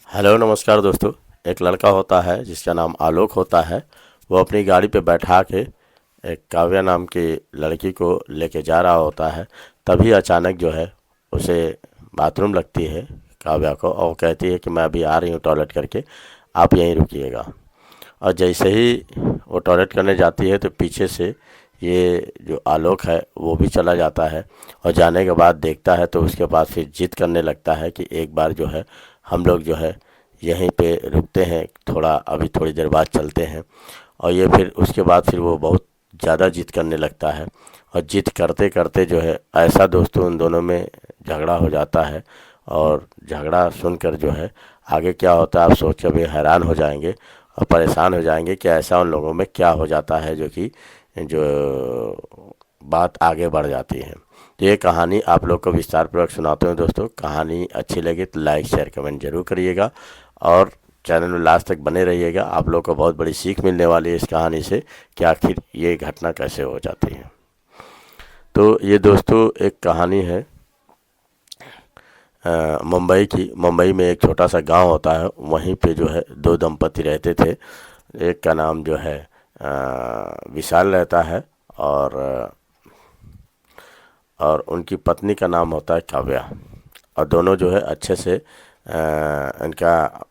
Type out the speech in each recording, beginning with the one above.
Hello नमस्कार दोस्तों। एक लड़का होता है जिसका नाम आलोक होता है। वो अपनी गाड़ी पे बैठा के एक काव्या नाम की लड़की को लेके जा रहा होता है। तभी अचानक जो है उसे बाथरूम लगती है काव्या को, और वो कहती है कि मैं अभी आ रही हूँ टॉयलेट करके, आप यहीं रुकिएगा। और जैसे ही वो टॉयलेट करने जाती है तो पीछे से ये जो आलोक है वो भी चला जाता है। और जाने के बाद देखता है तो उसके बाद फिर जिद करने लगता है कि एक बार जो है हम लोग जो है यहीं पे रुकते हैं, थोड़ा अभी थोड़ी देर बाद चलते हैं। और ये फिर उसके बाद फिर वो बहुत ज़्यादा जिद करने लगता है। और जिद करते करते जो है ऐसा दोस्तों उन दोनों में झगड़ा हो जाता है। और झगड़ा सुनकर जो है आगे क्या होता है आप सोच कर भी हैरान हो जाएंगे और परेशान हो जाएंगे कि ऐसा उन लोगों में क्या हो जाता है जो बात आगे बढ़ जाती है। तो ये कहानी आप लोग को विस्तार पूर्वक सुनाते हैं दोस्तों। कहानी अच्छी लगी तो लाइक शेयर कमेंट जरूर करिएगा और चैनल में लास्ट तक बने रहिएगा। आप लोग को बहुत बड़ी सीख मिलने वाली है इस कहानी से कि आखिर ये घटना कैसे हो जाती है। तो ये दोस्तों एक कहानी है मुंबई की। मुंबई में एक छोटा सा गांव होता है, वहीं पे जो है दो दंपति रहते थे। एक का नाम जो है विशाल रहता है, और उनकी पत्नी का नाम होता है काव्या। और दोनों जो है अच्छे से इनका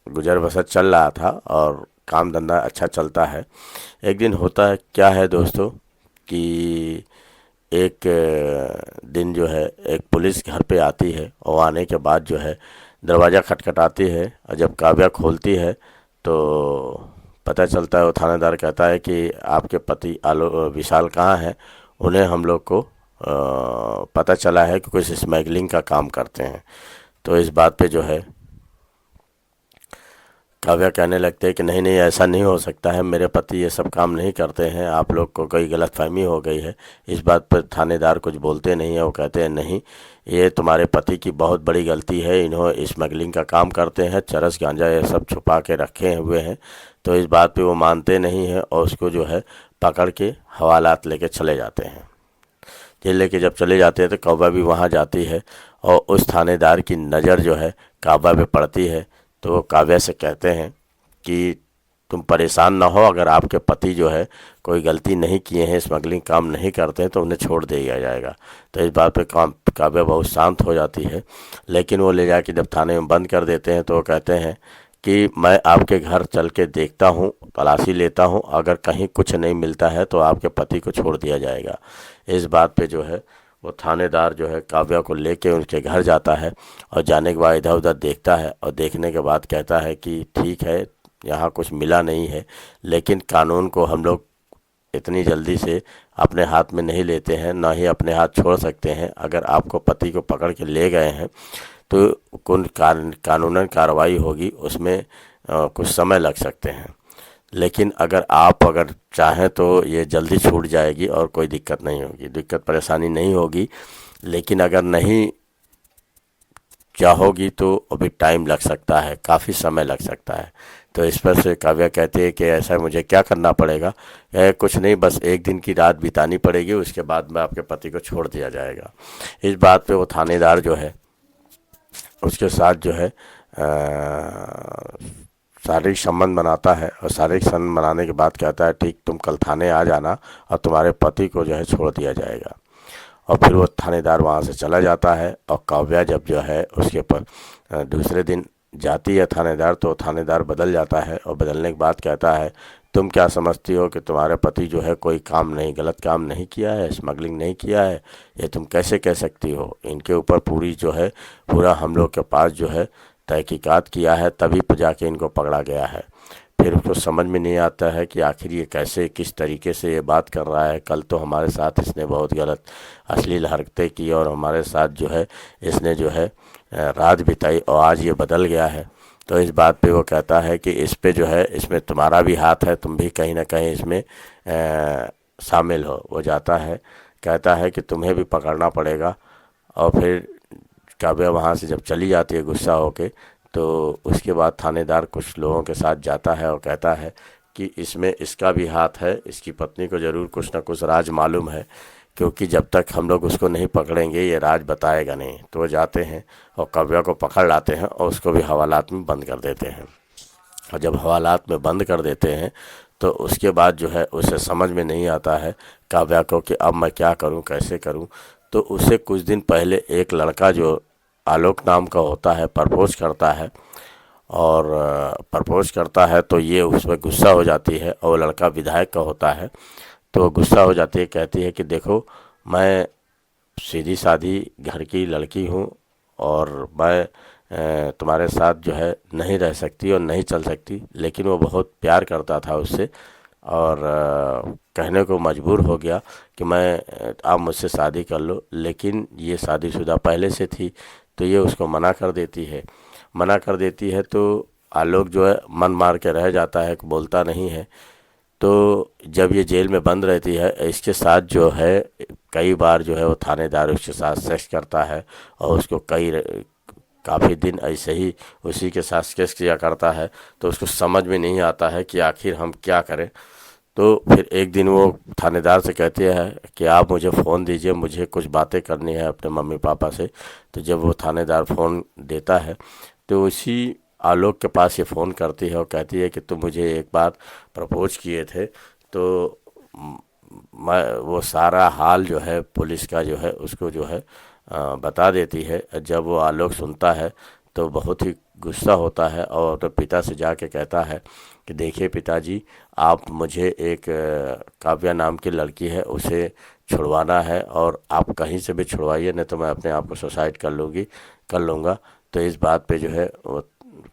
गुजर बसर चल रहा था और काम धंधा अच्छा चलता है। एक दिन होता है क्या है दोस्तों कि एक दिन जो है एक पुलिस घर पे आती है, और आने के बाद जो है दरवाज़ा खटखटाती है। और जब काव्या खोलती है तो पता चलता है, वो थानेदार कहता है कि आपके पति आलो विशाल कहाँ हैं। उन्हें हम लोग को पता चला है कि कुछ स्मगलिंग का काम करते हैं। तो इस बात पे जो है काव्या कहने लगते हैं कि नहीं नहीं ऐसा नहीं हो सकता है, मेरे पति ये सब काम नहीं करते हैं, आप लोग को कोई गलतफहमी हो गई है। इस बात पर थानेदार कुछ बोलते नहीं है। वो कहते हैं नहीं, ये तुम्हारे पति की बहुत बड़ी गलती है, इन्हों स्मगलिंग का काम करते हैं, चरस गांजा ये सब छुपा के रखे हुए हैं। तो इस बात पे वो मानते नहीं हैं और उसको जो है पकड़ के हवालात लेके चले जाते हैं। जेल लेके जब चले जाते हैं तो काव्या भी वहाँ जाती है, और उस थानेदार की नज़र जो है काव्या पे पड़ती है। तो वो काव्या से कहते हैं कि तुम परेशान ना हो, अगर आपके पति जो है कोई गलती नहीं किए हैं, स्मगलिंग काम नहीं करते हैं, तो उन्हें छोड़ दिया जाएगा। तो इस बात पे काव्या बहुत शांत हो जाती है। लेकिन वो ले जाके जब थाने में बंद कर देते हैं तो वो कहते हैं कि मैं आपके घर चल के देखता हूँ, तलाशी लेता हूँ, अगर कहीं कुछ नहीं मिलता है तो आपके पति को छोड़ दिया जाएगा। इस बात पे जो है वो थानेदार जो है काव्या को लेके उनके घर जाता है, और जाने के बाद इधर उधर देखता है, और देखने के बाद कहता है कि ठीक है यहाँ कुछ मिला नहीं है, लेकिन कानून को हम लोग इतनी जल्दी से अपने हाथ में नहीं लेते हैं, ना ही अपने हाथ छोड़ सकते हैं। अगर आपको पति को पकड़ के ले गए हैं तो कानूनन कार्रवाई होगी, उसमें कुछ समय लग सकते हैं। लेकिन अगर चाहें तो ये जल्दी छूट जाएगी और कोई दिक्कत नहीं होगी, दिक्कत परेशानी नहीं होगी। लेकिन अगर नहीं चाहोगी तो अभी टाइम लग सकता है, काफ़ी समय लग सकता है। तो इस पर से काव्या कहती है कि ऐसा मुझे क्या करना पड़ेगा। कुछ नहीं, बस एक दिन की रात बितानी पड़ेगी, उसके बाद में आपके पति को छोड़ दिया जाएगा। इस बात पे वो थानेदार जो है उसके साथ जो है शारीरिक संबंध बनाता है, और शारीरिक संबंध बनाने के बाद कहता है ठीक तुम कल थाने आ जाना और तुम्हारे पति को जो है छोड़ दिया जाएगा। और फिर वो थानेदार वहाँ से चला जाता है। और काव्या जब जो है उसके पर दूसरे दिन जाती है थानेदार, तो थानेदार बदल जाता है, और बदलने के बाद कहता है तुम क्या समझती हो कि तुम्हारे पति जो है कोई काम नहीं, गलत काम नहीं किया है, स्मगलिंग नहीं किया है, ये तुम कैसे कह सकती हो। इनके ऊपर पूरी जो है पूरा हम लोग के पास जो है तहकीकात किया है, तभी पर जाके इनको पकड़ा गया है। फिर उसको समझ में नहीं आता है कि आखिर ये कैसे किस तरीके से ये बात कर रहा है। कल तो हमारे साथ इसने बहुत गलत अश्लील हरकतें की और हमारे साथ जो है इसने जो है रात बिताई, और आज ये बदल गया है। तो इस बात पे वो कहता है कि इस पे जो है इसमें तुम्हारा भी हाथ है, तुम भी कहीं ना कहीं इसमें शामिल हो। वो जाता है, कहता है कि तुम्हें भी पकड़ना पड़ेगा। और फिर काव्या वहाँ से जब चली जाती है गुस्सा होके, तो उसके बाद थानेदार कुछ लोगों के साथ जाता है और कहता है कि इसमें इसका भी हाथ है, इसकी पत्नी को ज़रूर कुछ ना कुछ राज मालूम है क्योंकि जब तक हम लोग उसको नहीं पकड़ेंगे ये राज बताएगा नहीं। तो वो जाते हैं और काव्या को पकड़ लाते हैं और उसको भी हवालात में बंद कर देते हैं। और जब हवालात में बंद कर देते हैं तो उसके बाद जो है उसे समझ में नहीं आता है काव्या को कि अब मैं क्या करूं, कैसे करूं। तो उसे कुछ दिन पहले एक लड़का जो आलोक नाम का होता है प्रपोज करता है, और प्रपोज करता है तो ये उसमें गुस्सा हो जाती है, और वो लड़का विधायक का होता है। तो वो गुस्सा हो जाती है, कहती है कि देखो मैं सीधी सादी घर की लड़की हूँ और मैं तुम्हारे साथ जो है नहीं रह सकती और नहीं चल सकती। लेकिन वो बहुत प्यार करता था उससे, और कहने को मजबूर हो गया कि आप मुझसे शादी कर लो। लेकिन ये शादीशुदा पहले से थी, तो ये उसको मना कर देती है। मना कर देती है तो आलोक जो है मन मार के रह जाता है, बोलता नहीं है। तो जब ये जेल में बंद रहती है, इसके साथ जो है कई बार जो है वो थानेदार उसके साथ सेक्स करता है, और उसको काफ़ी दिन ऐसे ही उसी के साथ सेक्स किया करता है। तो उसको समझ में नहीं आता है कि आखिर हम क्या करें। तो फिर एक दिन वो थानेदार से कहते हैं कि आप मुझे फ़ोन दीजिए, मुझे कुछ बातें करनी है अपने मम्मी पापा से। तो जब वो थानेदार फ़ोन देता है तो उसी आलोक के पास ये फ़ोन करती है और कहती है कि तुम मुझे एक बार प्रपोज किए थे। तो मैं वो सारा हाल जो है पुलिस का जो है उसको जो है बता देती है। जब वो आलोक सुनता है तो बहुत ही गुस्सा होता है और अपने पिता से जाके कहता है कि देखिए पिताजी, आप मुझे एक काव्या नाम की लड़की है उसे छुड़वाना है, और आप कहीं से भी छुड़वाइए, नहीं तो मैं अपने आप को सुसाइड कर लूँगा। तो इस बात पे जो है वो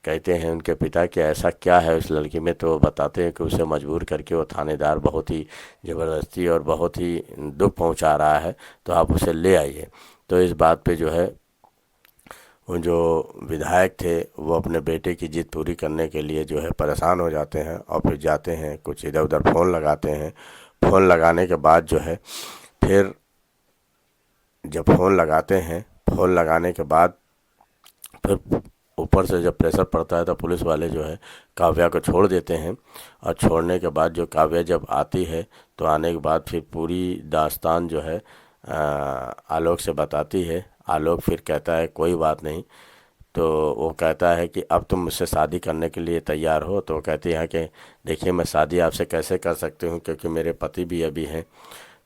कहते हैं उनके पिता कि ऐसा क्या है उस लड़की में। तो वो बताते हैं कि उसे मजबूर करके वो थानेदार बहुत ही ज़बरदस्ती और बहुत ही दुख पहुंचा रहा है, तो आप उसे ले आइए। तो इस बात पे जो है वो जो विधायक थे वो अपने बेटे की जिद पूरी करने के लिए जो है परेशान हो जाते हैं, और फिर जाते हैं कुछ इधर उधर फ़ोन लगाते हैं। फ़ोन लगाने के बाद जो है फिर जब फ़ोन लगाते हैं, फ़ोन लगाने के बाद फिर ऊपर से जब प्रेशर पड़ता है तो पुलिस वाले जो है काव्या को छोड़ देते हैं। और छोड़ने के बाद जो काव्या जब आती है तो आने के बाद फिर पूरी दास्तान जो है आलोक से बताती है। आलोक फिर कहता है कोई बात नहीं। तो वो कहता है कि अब तुम मुझसे शादी करने के लिए तैयार हो। तो वो कहती है कि देखिए मैं शादी आपसे कैसे कर सकती हूँ, क्योंकि मेरे पति भी अभी हैं।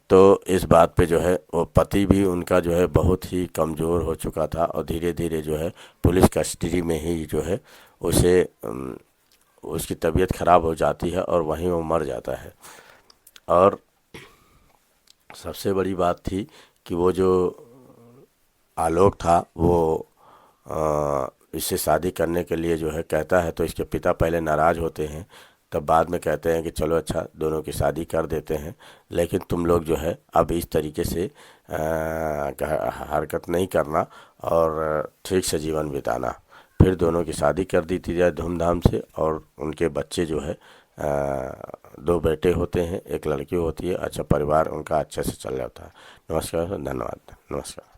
तो इस बात पे जो है वो पति भी उनका जो है बहुत ही कमज़ोर हो चुका था, और धीरे धीरे जो है पुलिस कस्टडी में ही जो है उसे उसकी तबीयत ख़राब हो जाती है और वहीं वो मर जाता है। और सबसे बड़ी बात थी कि वो जो आलोक था वो इससे शादी करने के लिए जो है कहता है, तो इसके पिता पहले नाराज़ होते हैं, तब बाद में कहते हैं कि चलो अच्छा दोनों की शादी कर देते हैं, लेकिन तुम लोग जो है अब इस तरीके से हरकत नहीं करना और ठीक से जीवन बिताना। फिर दोनों की शादी कर दी थी जाए धूमधाम से, और उनके बच्चे जो है दो बेटे होते हैं, एक लड़की होती है। अच्छा परिवार उनका अच्छे से चल जाता है। नमस्कार, धन्यवाद, नमस्कार।